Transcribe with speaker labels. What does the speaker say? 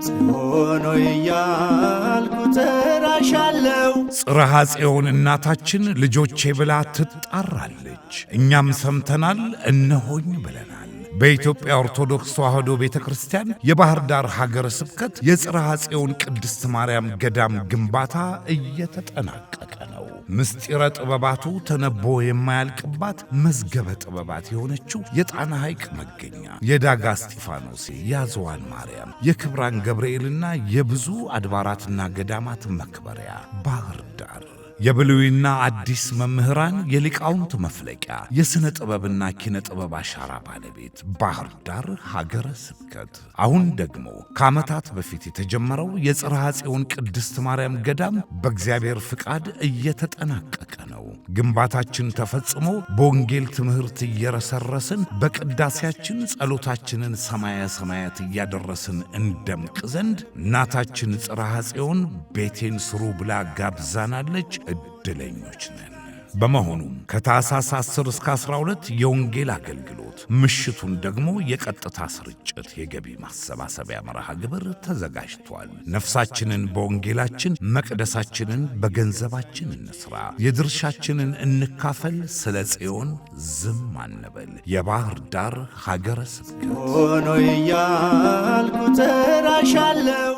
Speaker 1: ጽዮን እያልኩ እጠራሻለሁ።
Speaker 2: ጽርሐ ጽዮን እናታችን ልጆቼ ብላ ትጣራለች። እኛም ሰምተናል እነሆኝ ብለናል። በኢትዮጵያ ኦርቶዶክስ ተዋሕዶ ቤተክርስቲያን የባህር ዳር ሀገረ ስብከት የጽርሐ ጽዮን ቅድስት ማርያም ገዳም ግንባታ እየተጠናቀቀ ነው። ምስጢረ ጥበባቱ ተነቦ የማያልቅባት መዝገበ ጥበባት የሆነችው የጣና ሐይቅ መገኛ የዳጋ እስጢፋኖስ፣ የአዝዋን ማርያም፣ የክብራን ገብርኤልና የብዙ አድባራትና ገዳማት መክበሪያ ባህር ዳር የብሉይና አዲስ መምህራን የሊቃውንት መፍለቂያ የሥነ ጥበብና ኪነ ጥበብ አሻራ ባለቤት ባህር ዳር ሀገረ ስብከት። አሁን ደግሞ ከዓመታት በፊት የተጀመረው የጽርሐ ጽዮን ቅድስት ማርያም ገዳም በእግዚአብሔር ፍቃድ እየተጠናቀቀ ነው። ግንባታችን ተፈጽሞ በወንጌል ትምህርት እየረሰረስን በቅዳሴያችን ጸሎታችንን ሰማየ ሰማያት እያደረስን እንደምቅ ዘንድ እናታችን ጽርሐ ጽዮን ቤቴን ስሩ ብላ ጋብዛናለች። ዕድለኞች ነን። በመሆኑም ከታኅሳስ 10 እስከ 12 የወንጌል አገልግሎት፣ ምሽቱን ደግሞ የቀጥታ ስርጭት የገቢ ማሰባሰቢያ መርሃ ግብር ተዘጋጅቷል። ነፍሳችንን በወንጌላችን መቅደሳችንን በገንዘባችን እንስራ፣ የድርሻችንን እንካፈል፣ ስለ ጽዮን ዝም አንበል። የባህር ዳር ሀገረ ስብከት
Speaker 1: ጽዮን እያልኩ እጠራሻለሁ።